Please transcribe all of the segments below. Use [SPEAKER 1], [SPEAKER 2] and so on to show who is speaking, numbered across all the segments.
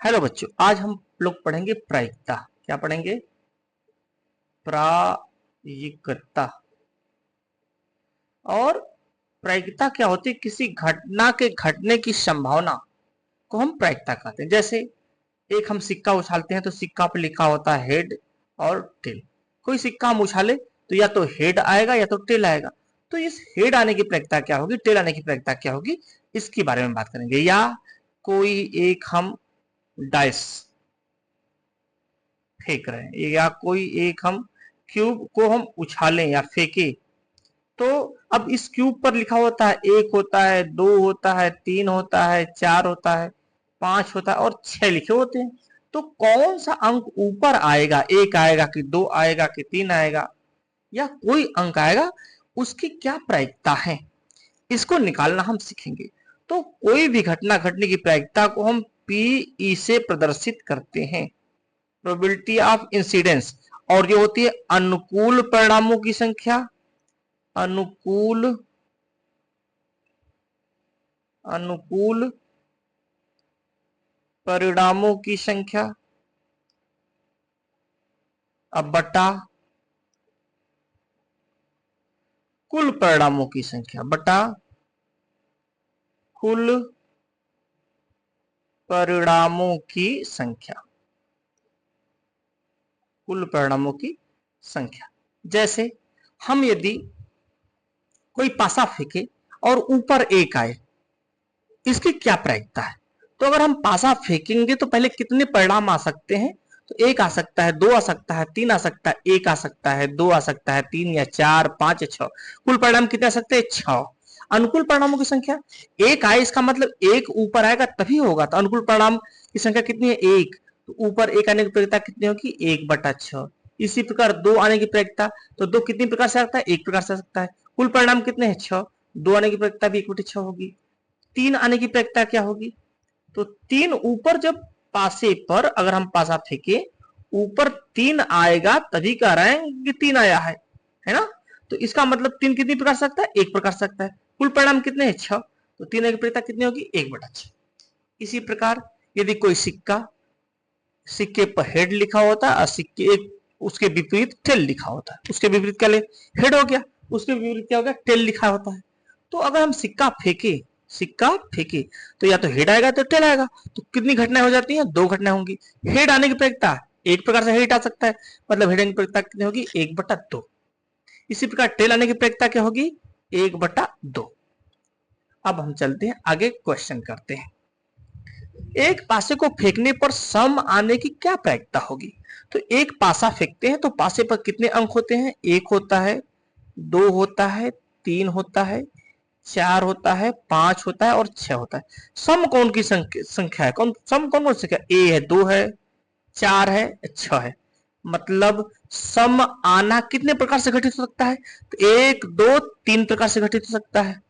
[SPEAKER 1] Hello बच्चों, आज हम लोग पढ़ेंगे प्रायिकता। क्या पढ़ेंगे? प्रायिकता। और प्रायिकता क्या होती है? किसी घटना के घटने की संभावना को हम प्रायिकता कहते हैं। जैसे एक हम सिक्का उछालते हैं तो सिक्का पर लिखा होता है हेड और टेल। कोई सिक्का हम उछाले तो या तो हेड आएगा या तो टेल आएगा। तो इस हेड आने की प्रायिकता क्या होगी, टेल आने की प्रायिकता क्या होगी, इसके बारे में बात करेंगे। या कोई एक हम डाइस फेंक रहे हैं या कोई एक हम क्यूब को हम उछालें या फेंके, तो अब इस क्यूब पर लिखा होता है एक होता है, दो होता है, तीन होता है, चार होता है, पांच होता है और छह लिखे होते हैं। तो कौन सा अंक ऊपर आएगा, एक आएगा कि दो आएगा कि तीन आएगा या कोई अंक आएगा, उसकी क्या प्रायिकता है, इसको निकालना हम सीखेंगे। तो कोई भी घटना घटने की प्रायिकता को हम पीई से प्रदर्शित करते हैं, प्रोबेबिलिटी ऑफ इंसिडेंस। और ये होती है अनुकूल परिणामों की संख्या, अनुकूल अनुकूल परिणामों की संख्या अब बटा कुल परिणामों की संख्या बटा कुल परिणामों की संख्या, कुल परिणामों की संख्या। जैसे हम यदि कोई पासा फेंके और ऊपर एक आए, इसकी क्या प्रायिकता है? तो अगर हम पासा फेंकेंगे तो पहले कितने परिणाम आ सकते हैं? तो एक आ सकता है, दो आ सकता है, तीन आ सकता है, एक आ सकता है, दो आ सकता है, तीन या चार, पांच या छह। कुल परिणाम कितने आ सकते हैं? छह। अनुकूल परिणामों की संख्या एक आए, इसका मतलब एक ऊपर आएगा तभी होगा। तो अनुकूल परिणाम की संख्या कितनी है? एक। तो ऊपर एक आने की प्रायिकता कितनी होगी? एक बटा छह। इसी प्रकार दो आने की प्रायिकता, तो दो कितनी प्रकार से आ सकता है? एक प्रकार से आ सकता है। कुल परिणाम कितने हैं? छह। दो आने की प्रायिकता भी एक बटे छह होगी। तीन आने की प्रायिकता क्या होगी? तो तीन ऊपर, जब पासे पर अगर हम पासा फेंके ऊपर तीन आएगा तभी कह रहे हैं कि तीन आया है ना? तो इसका मतलब तीन कितनी प्रकार सकता है? एक प्रकार सकता है। कुल परिणाम कितने हैं? छह। तो तीन की प्रायिकता कितनी होगी? एक बटा छह। इसी प्रकार यदि कोई सिक्का, सिक्के पर हेड लिखा होता है और सिक्के एक उसके विपरीत टेल लिखा होता है, उसके विपरीत क्या ले? हेड हो गया, उसके विपरीत क्या हो गया? टेल लिखा होता है। तो अगर हम सिक्का फेंके तो या तो हेड आएगा तो टेल आएगा। तो कितनी घटनाएं हो जाती हैं? दो घटनाएं होंगी। हेड आने की प्रायिकता एक प्रकार से हेड आ सकता है, मतलब हेड आने की प्रायिकता कितनी होगी? एक बटा दो। इसी प्रकार टेल आने की प्रायिकता क्या होगी? एक बटा दो। अब हम चलते हैं आगे, क्वेश्चन करते हैं। एक पासे को फेंकने पर सम आने की क्या प्रायिकता होगी? तो एक पासा फेंकते हैं तो पासे पर कितने अंक होते हैं? एक होता है, दो होता है, तीन होता है, चार होता है, पांच होता है और छह होता है। सम कौन की संख्या है? सम कौन कौन संख्या? ए है, दो है, चार है, छह है। मतलब सम आना कितने प्रकार से घटित हो सकता है? तो एक, दो, तीन प्रकार से घटित हो सकता है।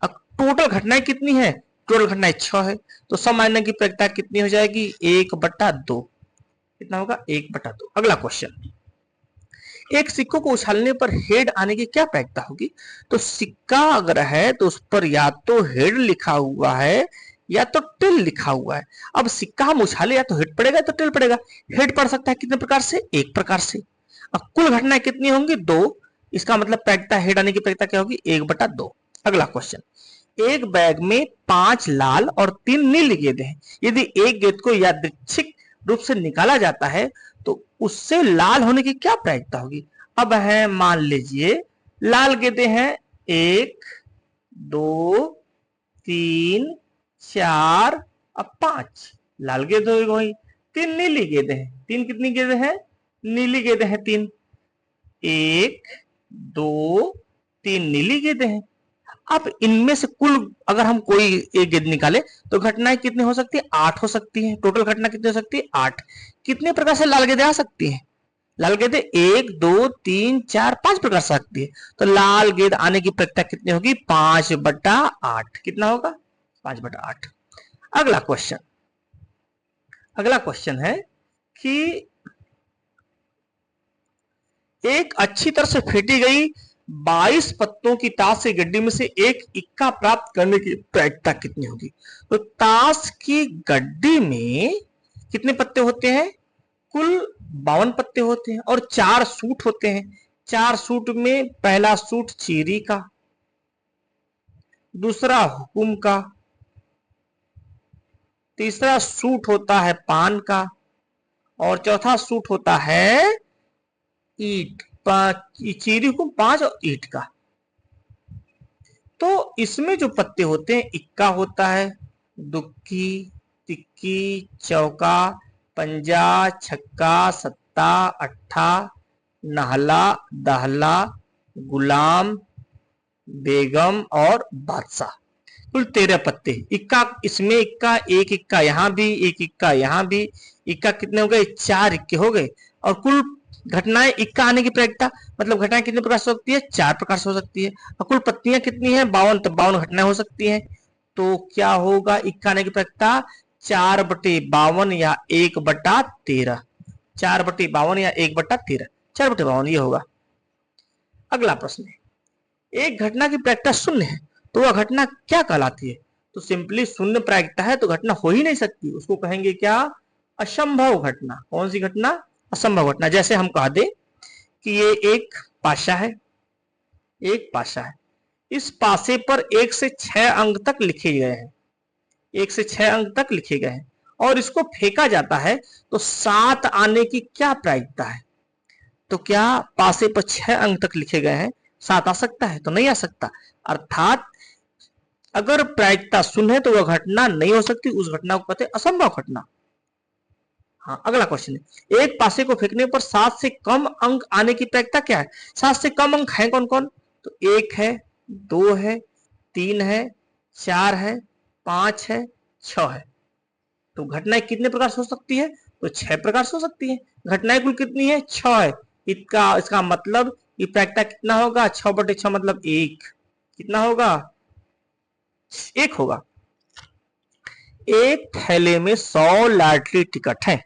[SPEAKER 1] अब टोटल घटनाएं कितनी है? टोटल घटनाएं छह है। तो सम आने की प्रायिकता कितनी हो जाएगी? एक बटा दो। कितना होगा? एक बटा दो। अगला क्वेश्चन, एक सिक्कों को उछालने पर हेड आने की क्या प्रायिकता होगी? तो सिक्का अगर है तो उस पर या तो हेड लिखा हुआ है या तो टेल लिखा हुआ है। अब सिक्का हम उछाले या तो हेड पड़ेगा या तो टेल पड़ेगा। हेड पड़ सकता है कितने प्रकार से? एक प्रकार से। अब कुल घटनाएं कितनी होंगी? दो। इसका मतलब प्रायिकता, हेड आने की प्रायिकता क्या होगी? एक बटा दो। अगला क्वेश्चन, एक बैग में 5 लाल और 3 नीली गेंदें हैं। यदि एक गेंद को यादृच्छिक रूप से निकाला जाता है तो उससे लाल होने की क्या प्रायिकता होगी? अब है, मान लीजिए लाल गेंदें हैं 1, 2, 3, 4 अब 5 लाल गेंद हो गई। 3 नीली गेंदें हैं। तीन कितनी गेंदें हैं? नीली गेंदें हैं 3। 1, 2, 3 नीली गेंदें हैं। अब इनमें से कुल अगर हम कोई एक गेंद निकाले तो घटनाएं कितनी हो सकती है? 8 हो सकती हैं। टोटल घटना कितनी हो सकती है? 8। कितने प्रकार से लाल गेंदें आ सकती हैं? लाल गेंदें 1, 2, 3, 4, 5 प्रकार से आ सकती है। तो लाल गेंद आने की प्रक्रिया कितनी होगी? 5 बटा 8। कितना होगा? 5 बटा 8। अगला क्वेश्चन, अगला क्वेश्चन है कि एक अच्छी तरह से फेंटी गई 22 पत्तों की ताश की गड्डी में से एक इक्का प्राप्त करने की प्रायिकता कितनी होगी? तो ताश की गड्डी में कितने पत्ते होते हैं? कुल 52 पत्ते होते हैं और 4 सूट होते हैं। 4 सूट में पहला सूट चीरी का, दूसरा हुकुम का, तीसरा सूट होता है पान का और चौथा सूट होता है ईट। चीरी हुकुम 5 और ईट का। तो इसमें जो पत्ते होते हैं, इक्का होता है, दुक्की, तिक्की, चौका, पंजा, छक्का, सत्ता, अट्ठा, नहला, दहला, गुलाम, बेगम और बादशाह। कुल 13 पत्ते। इक्का, इसमें इक्का, एक इक्का यहां भी, एक इक्का यहां भी। इक्का कितने हो गए? 4 इक्के हो गए। और कुल घटनाएं, इक्का आने की प्रायिकता मतलब घटनाएं कितने प्रकार से हो सकती है? 4 प्रकार से हो सकती है। और कुल पत्तियां कितनी है? 52। तो 52 घटनाएं हो सकती हैं। तो क्या होगा इक्का आने की प्रायिकता? 4/52 या 1/13। 4/52 या 1/13। 4/52 ये होगा। अगला प्रश्न है, एक घटना की प्रायिकता शून्य है तो वह घटना क्या कहलाती है? तो सिंपली शून्य प्रायिकता है तो घटना हो ही नहीं सकती, उसको कहेंगे क्या? असंभव घटना। कौन सी घटना? असंभव घटना। जैसे हम कह दे कि ये एक पाशा है, एक पाशा है, इस पासे पर 1 से 6 अंक तक लिखे गए हैं, 1 से 6 अंक तक लिखे गए हैं और इसको फेंका जाता है तो 7 आने की क्या प्रायिकता है? तो क्या पासे पर 6 अंक तक लिखे गए हैं, 7 आ सकता है? तो नहीं आ सकता। अर्थात अगर प्रायिकता शून्य है तो वह घटना नहीं हो सकती, उस घटना को कहते हैं असंभव घटना। हाँ, अगला क्वेश्चन है, एक पासे को फेंकने पर 7 से कम अंक आने की प्रायिकता क्या है? 7 से कम अंक है कौन कौन? तो 1 है, 2 है, 3 है, 4 है, 5 है, 6 है। तो घटनाएं कितने प्रकार से हो सकती है? तो 6 प्रकार से हो सकती है। घटनाएं कुल कितनी है? 6 है। इसका मतलब ये प्रायिकता कितना होगा? 6/6 मतलब 1। कितना होगा? 1 होगा। एक थैले में 100 लॉटरी टिकट है,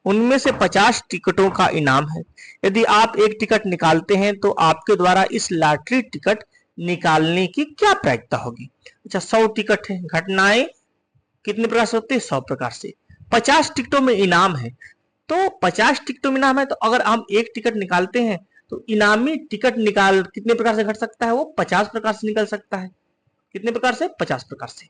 [SPEAKER 1] उनमें से 50 टिकटों का इनाम है। यदि आप एक टिकट निकालते हैं तो आपके द्वारा इस लॉटरी टिकट निकालने की क्या प्रायिकता होगी? अच्छा, 100 टिकट है, घटनाएं कितने प्रकार से होती है? 100 प्रकार से। 50 टिकटों में इनाम है, तो 50 टिकटों में इनाम है तो अगर हम एक टिकट निकालते हैं तो इनामी टिकट निकाल कितने प्रकार से घट सकता है? वो 50 प्रकार से निकल सकता है। कितने प्रकार से? 50 प्रकार से।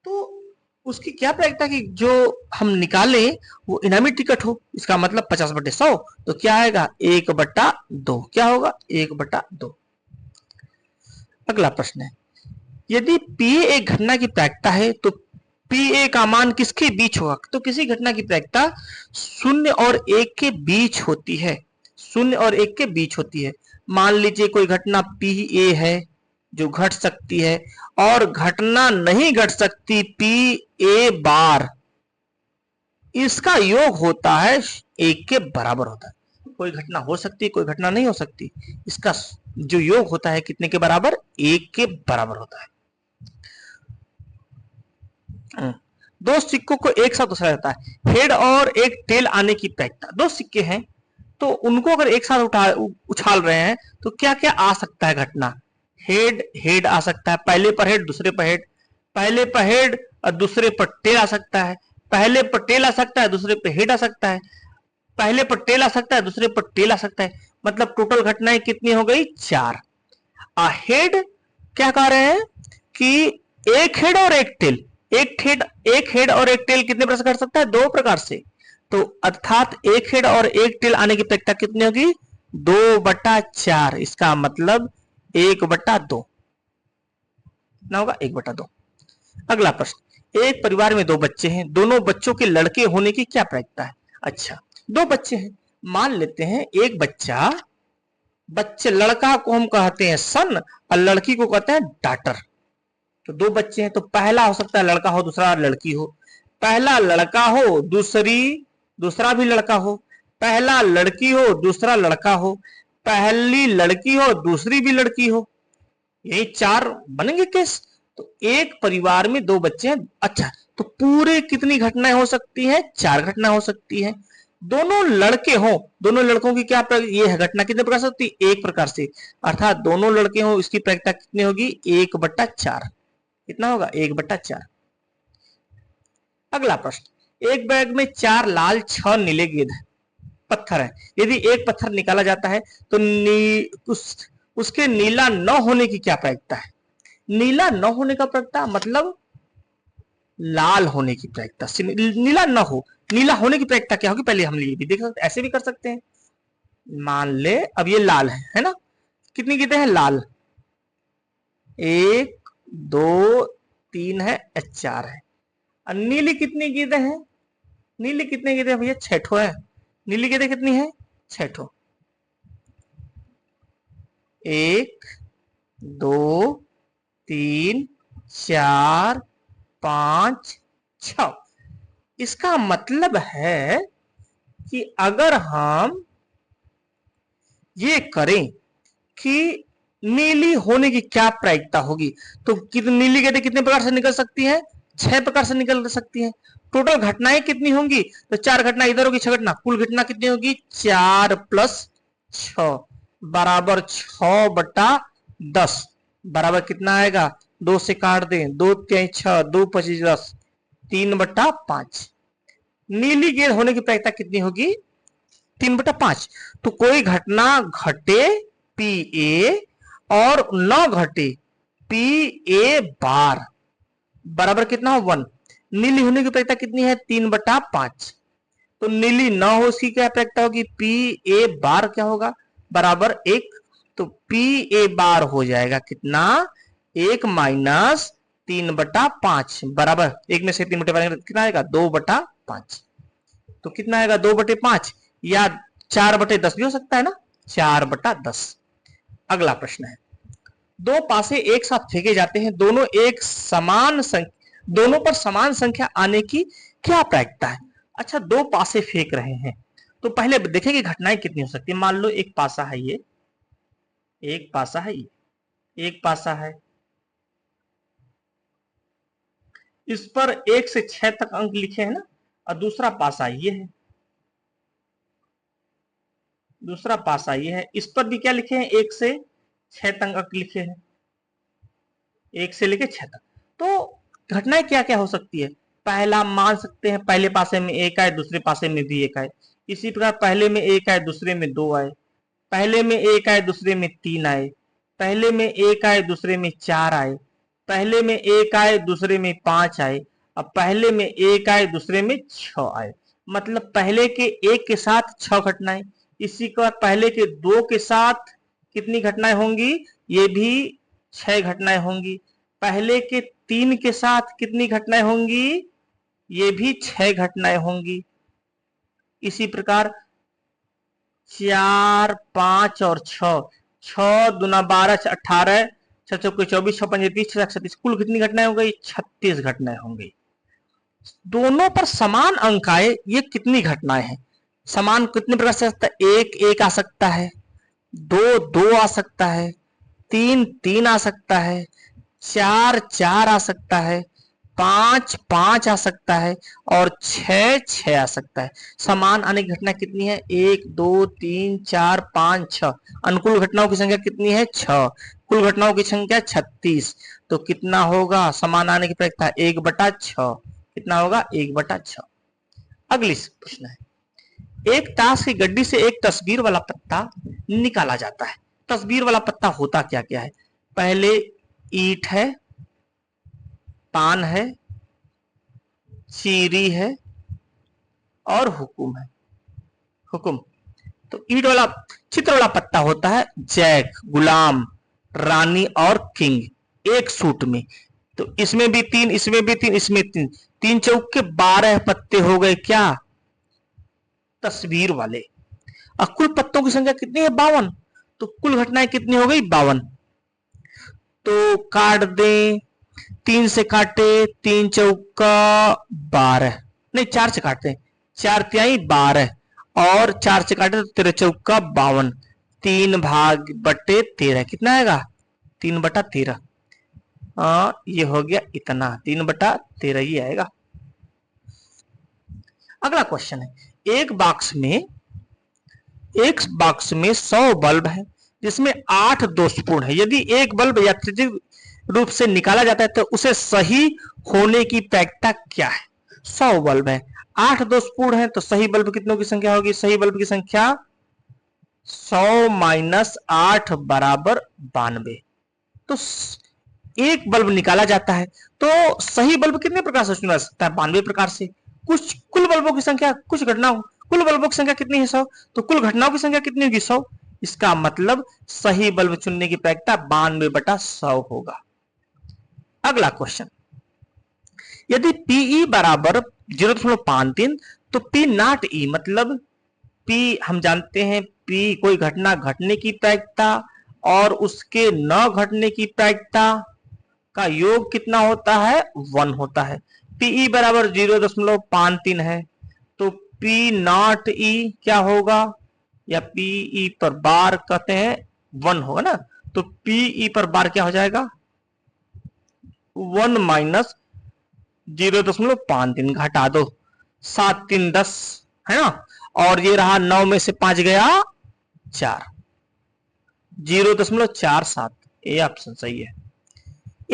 [SPEAKER 1] तो उसकी क्या प्रायिकता कि जो हम निकाले वो इनामी टिकट हो, इसका मतलब 50/100। तो क्या आएगा? 1/2। क्या होगा? 1/2। अगला प्रश्न है, यदि P एक घटना की प्रायिकता है तो PA का मान किसके बीच होगा? तो किसी घटना की प्रायिकता 0 और 1 के बीच होती है। 0 और 1 के बीच होती है। मान लीजिए कोई घटना PA है जो घट सकती है और घटना नहीं घट सकती PA बार, इसका योग होता है 1 के बराबर होता है। कोई घटना हो सकती है, कोई घटना नहीं हो सकती, इसका जो योग होता है कितने के बराबर? 1 के बराबर होता है। दो सिक्कों को एक साथ उछाला जाता है, हेड और एक टेल आने की प्रायिकता। दो सिक्के हैं तो उनको अगर एक साथ उछाल रहे हैं तो क्या क्या आ सकता है घटना? हेड, हेड आ सकता है, पहले पर हेड दूसरे पर हेड, पहले पर हेड और दूसरे पर टेल आ सकता है, पहले पर टेल आ सकता है दूसरे पर हेड आ सकता है, पहले पर टेल आ सकता है दूसरे पर टेल आ सकता है। मतलब टोटल घटनाएं कितनी हो गई? 4। हेड क्या कह रहे हैं कि एक हेड और एक टेल, एक हेड और एक टेल कितने प्रकार से कर सकता है? 2 प्रकार से। तो अर्थात एक हेड और एक टेल आने की प्रायिकता कितनी होगी? 2/4। इसका मतलब 1/2 ना होगा, 1/2। अगला प्रश्न, एक परिवार में 2 बच्चे हैं, दोनों बच्चों के लड़के होने की क्या प्रायिकता है? अच्छा, 2 बच्चे हैं, मान लेते हैं एक बच्चे लड़का को हम कहते हैं सन और लड़की को कहते हैं डॉटर। तो 2 बच्चे हैं तो पहला हो सकता है लड़का हो, दूसरा लड़की हो। पहला लड़का हो, दूसरा भी लड़का हो। पहला लड़की हो, दूसरा लड़का हो। पहली लड़की हो, दूसरी भी लड़की हो। यही 4 बनेंगे केस। तो एक परिवार में 2 बच्चे हैं। अच्छा, तो पूरे कितनी घटनाएं हो सकती हैं? 4 घटनाएं हो सकती हैं। दोनों लड़के हो, दोनों लड़कों की क्या ये घटना कितने प्रकार से होती है? 1 प्रकार से। अर्थात दोनों लड़के हो, इसकी प्रायिकता कितनी होगी? 1/4। कितना होगा? 1/4। अगला प्रश्न, एक बैग में 4 लाल 6 नीले गेंद है, पत्थर है। यदि एक पत्थर निकाला जाता है तो उसके नीला न होने की क्या प्रायिकता है? नीला न होने का प्रायिकता मतलब लाल होने की प्रायिकता। नीला न हो, नीला होने की प्रायिकता क्या होगी पहले हम ये भी देख सकते, ऐसे भी कर सकते हैं। मान ले अब ये लाल है ना, कितनी गेंदें हैं लाल? 1 2 3 है, 4 है। और नीली कितनी गेंदें हैं? नीली कितनी गेंदें भैया? 6 ठो है। नीली गेंदें कितनी है? 6 ठो। 1 2 3 4 5 6। इसका मतलब है कि अगर हम ये करें कि नीली होने की क्या प्रायिकता होगी, तो नीली गेंदें कितने प्रकार से निकल सकती हैं? 6 प्रकार से निकल सकती हैं। टोटल घटनाएं कितनी होंगी? तो 4 घटना इधर होगी, 6 घटना, कुल घटना कितनी होगी? 4 + 6 बराबर 6 बटा 10 बराबर कितना आएगा? 2 से काट दें, 2 3 6, 2 25 10, 3 बटा 5। नीली गेंद होने की प्रायिकता कितनी होगी? 3 बटा 5। तो कोई घटना घटे पी ए और न घटे पी ए बार बराबर कितना हो? 1। नीली होने की प्रायिकता कितनी है? 3 बटा 5। तो नीली न हो उसकी क्या प्रायिकता होगी? पी ए बार क्या होगा? बराबर 1। तो पी ए बार हो जाएगा कितना? 1 माइनस 3 बटा 5 बराबर 1 में से 3 बटे 5 कितना आएगा? 2 बटा 5। तो कितना आएगा? 2 बटे 5 या 4 बटे 10 भी हो सकता है ना, 4 बटा 10। अगला प्रश्न है, दो पासे एक साथ फेंके जाते हैं, दोनों पर समान संख्या आने की क्या प्रायिकता है? अच्छा, 2 पासे फेंक रहे हैं तो पहले देखेंगे घटनाएं कितनी हो सकती है। मान लो एक पासा है, ये एक पासा है, ये एक पासा है, इस पर 1 से 6 तक अंक लिखे हैं ना, और दूसरा पासा ये है, दूसरा पासा ये है, इस पर भी क्या लिखे हैं? 1 से 6 तक अंक लिखे हैं, 1 से लेके 6 तक। तो घटनाएं क्या क्या हो सकती है? पहला मान सकते हैं पहले पासे में 1 आए, दूसरे पासे में भी 1 आए। इसी प्रकार पहले में 1 आए, दूसरे में 2 आए, पहले में 1 आए, दूसरे में 3 आए, पहले में 1 आए, दूसरे में 4 आए, पहले में 1 आए, दूसरे में 5 आए, अब पहले में 1 आए, दूसरे में 6 आए। मतलब पहले के 1 के साथ 6 घटनाएं, इसी का पहले के 2 के साथ कितनी घटनाएं होंगी? ये भी 6 घटनाएं होंगी। पहले के 3 के साथ कितनी घटनाएं होंगी? ये भी 6 घटनाएं होंगी। इसी प्रकार 4 5 और 6, 6 दूना 12 18, 6 चौके 24, 6 पंजे 30, 6 36, कुल कितनी घटनाएं हो गई? 36 घटनाएं होंगी। दोनों पर समान अंक आए, ये कितनी घटनाएं हैं? समान कितने प्रकार से आ सकता है? 1 1 आ सकता है, 2 2 आ सकता है, 3 3 आ सकता है, 4 4 आ सकता है, 5 5 आ सकता है, और 6 6 आ सकता है। समान आने की घटना कितनी है? 1 2 3 4 5 6। अनुकूल घटनाओं की संख्या कितनी है? 6। कुल घटनाओं की संख्या 36। तो कितना होगा समान आने की प्रायिकता? 1 बटा 6। कितना होगा? 1 बटा 6। अगली प्रश्न है, एक ताश की गड्डी से एक तस्वीर वाला पत्ता निकाला जाता है। तस्वीर वाला पत्ता होता क्या क्या है? पहले ईंट है, पान है, चीरी है और हुकुम है। हुकुम। तो ईंट वाला चित्र वाला पत्ता होता है जैक, गुलाम, रानी और किंग एक सूट में। तो इसमें भी 3, इसमें भी 3, इसमें 3, 3 चौक के 12 पत्ते हो गए क्या? तस्वीर वाले। और कुल पत्तों की संख्या कितनी है? 52। तो कुल घटनाएं कितनी हो गई? 52। तो काट दें, 3 से काटे, 3 चौका 12, नहीं 4 से काटते हैं, 4 तिहाई 12 और 4 से काटे तो 13 चौका 52, 3 भाग बटे 13 कितना आएगा? 3 बटा 13। ये हो गया इतना, 3 बटा 13 ही आएगा। अगला क्वेश्चन है, एक बॉक्स में 100 बल्ब है जिसमें 8 दोषपूर्ण है। यदि एक बल्ब यादृच्छिक रूप से निकाला जाता है तो उसे सही होने की प्रायिकता क्या है? 100 बल्ब है, 8 दोष पूर्ण है, तो सही बल्ब कितनों की संख्या होगी? सही बल्ब की संख्या 100 माइनस 8 बराबर 92। तो एक बल्ब निकाला जाता है, तो सही बल्ब कितने प्रकार से चुना जा सकता है? 92 प्रकार से। कुछ कुल बल्बों की संख्या, कुछ घटनाओं, कुल बल्बों की संख्या कितनी है? 100। तो कुल घटनाओं की संख्या कितनी होगी? 100। इसका मतलब सही बल्ब चुनने की प्रायिकता 92/100 होगा। अगला क्वेश्चन, यदि Pe बराबर 0.53 तो P नॉट E मतलब P हम जानते हैं, P कोई घटना घटने की प्रायिकता और उसके न घटने की प्रायिकता का योग कितना होता है? 1 होता है। Pe बराबर 0.53 है, तो P नॉट E क्या होगा? या Pe पर बार कहते हैं 1 होगा ना, तो Pe पर बार क्या हो जाएगा? 1 माइनस 0.53 घटा दो, 7 3 10 है ना, और ये रहा 9 में से 5 गया 4, 0.47। ये ऑप्शन सही है।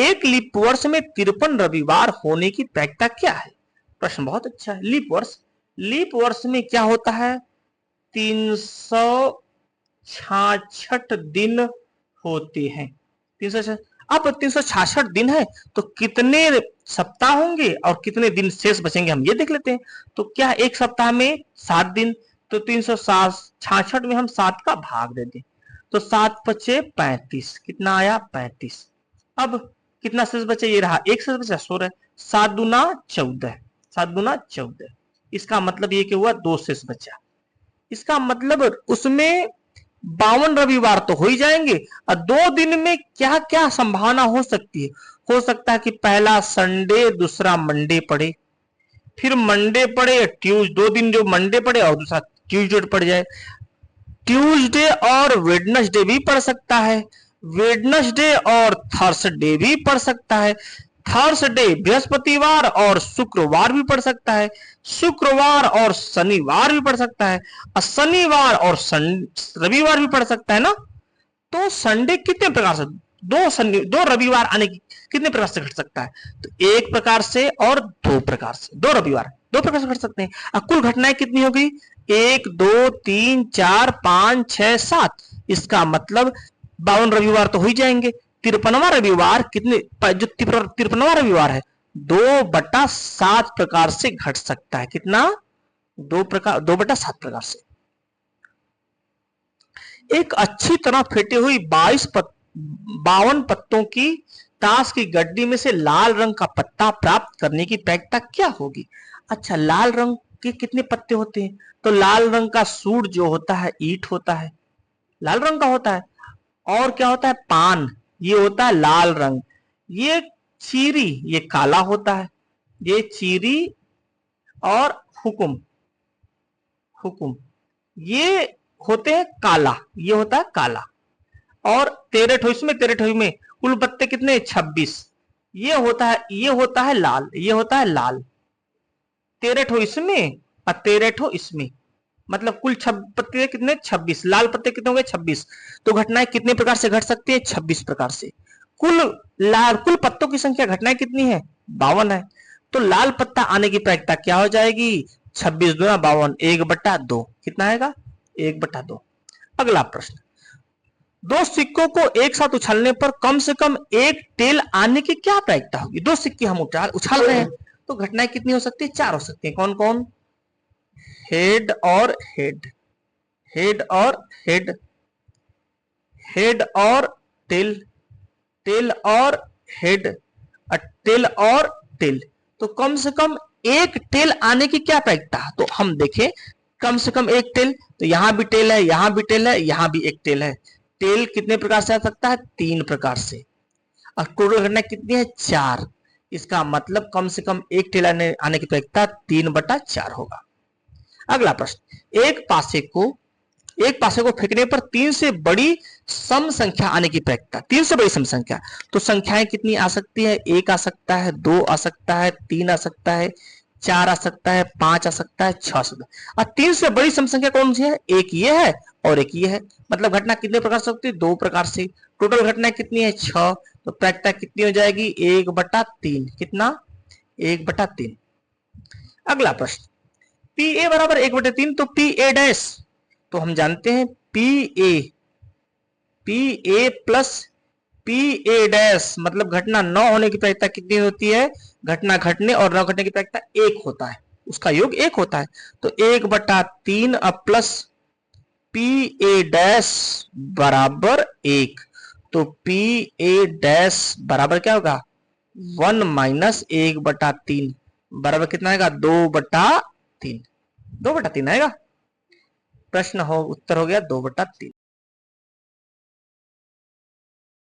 [SPEAKER 1] एक लीप वर्ष में 53 रविवार होने की प्रायिकता क्या है? प्रश्न बहुत अच्छा है। लीप वर्ष में क्या होता है? 366 दिन होते हैं। 366। अब 366 दिन है तो कितने सप्ताह होंगे और कितने दिन शेष बचेंगे, हम ये देख लेते हैं। तो क्या एक सप्ताह में 7 दिन, तो 366 में हम 7 का भाग दे दें, तो 7 पचे 35, कितना आया? 35। अब कितना शेष बचे? ये रहा, एक शेष बचा 16। 7 दूना 14, 7 दूना 14। इसका मतलब ये कि हुआ 2 शेष बचा। इसका मतलब उसमें 52 रविवार तो हो ही जाएंगे, और 2 दिन में क्या क्या संभावना हो सकती है? हो सकता है कि पहला संडे, दूसरा मंडे पड़े, फिर मंडे पड़े, ट्यूसडे, 2 दिन जो मंडे पड़े और दूसरा ट्यूसडे पड़ जाए। ट्यूसडे और वेडनेसडे भी पड़ सकता है, वेडनेसडे और थर्सडे भी पड़ सकता है, थर्सडे बृहस्पतिवार और शुक्रवार भी पड़ सकता है, शुक्रवार और शनिवार भी पड़ सकता है, और शनिवार और रविवार भी पड़ सकता है ना। तो संडे कितने प्रकार से, 2 रविवार आने की कितने प्रकार से घट सकता है? तो 1 प्रकार से और 2 प्रकार से, 2 रविवार 2 प्रकार से घट सकते हैं। अब कुल घटनाएं कितनी होगी? 1 2 3 4 5 6 7। इसका मतलब 52 रविवार तो हो ही जाएंगे। 53वां रविवार कितने, जो 53वां रविवार है 2/7 प्रकार से घट सकता है। कितना? 2/7 प्रकार से। एक अच्छी तरह फेटी हुई 52 पत्तों की ताश की गड्डी में से लाल रंग का पत्ता प्राप्त करने की प्रायिकता क्या होगी? अच्छा, लाल रंग के कितने पत्ते होते हैं? तो लाल रंग का सूट जो होता है ईंट होता है, लाल रंग का होता है। और क्या होता है? पान, ये होता है लाल रंग। ये चीरी, ये काला होता है। ये चीरी और हुकुम, हुकुम ये होते हैं काला, ये होता है काला। और 13ठो में कुल पत्ते कितने? 26। ये होता है लाल, ये होता है लाल। 13ठो इसमें और 13ठो इसमें, मतलब कुल पत्ते कितने? 26। लाल पत्ते कितने हो गए? 26। तो घटनाएं कितने प्रकार से घट सकती है? 26 प्रकार से। कुल पत्तों की संख्या घटनाएं कितनी है? 52 है। तो लाल पत्ता आने की प्रायिकता क्या हो जाएगी? 26 दूना 52, 1/2। कितना आएगा? 1/2। अगला प्रश्न, 2 सिक्कों को एक साथ उछालने पर कम से कम एक टेल आने की क्या प्रायिकता होगी? 2 सिक्के हम उछाल रहे हैं, तो घटनाएं कितनी हो सकती है? 4 हो सकती है। कौन कौन? हेड और हेड, हेड और हेड, हेड और टेल, टेल और हेड, टेल और टेल। तो कम से कम एक टेल आने की क्या प्रायिकता? तो हम देखें, कम से कम एक टेल, तो यहां भी टेल है, यहां भी टेल है, यहां भी एक टेल है। टेल कितने प्रकार से आ सकता है? 3 प्रकार से। और टोटल घटना कितनी है? 4। इसका मतलब कम से कम एक टेल आने की प्रायिकता 3/4 होगा। अगला प्रश्न, एक पासे को फेंकने पर 3 से बड़ी सम संख्या आने की प्रायिकता, 3 से बड़ी सम संख्या, तो संख्याएं कितनी आ सकती है? 1 आ सकता है, 2 आ सकता है, 3 आ सकता है, 4 आ सकता है, 5 आ सकता है, 6 आ सकता है। और 3 से बड़ी सम संख्या कौन सी है? एक ये है और एक ये है। मतलब घटना कितने प्रकार से होती है? 2 प्रकार से। टोटल घटना कितनी है? 6। तो प्रायिकता कितनी हो जाएगी? 1/3। कितना? 1/3। अगला प्रश्न, पी ए बराबर 1/3, तो पी ए डैश, तो हम जानते हैं P A plus P A dash मतलब घटना 9 होने की प्रायिकता कितनी होती है, घटना घटने और न घटने की प्रायिकता 1 होता है, उसका योग 1 होता है। तो 1/3 अब प्लस पी ए डैश बराबर 1, तो पी ए डैश बराबर क्या होगा 1 माइनस 1/3 बराबर कितना आएगा 2/3, 2/3 आएगा। प्रश्न हो उत्तर हो गया 2/3।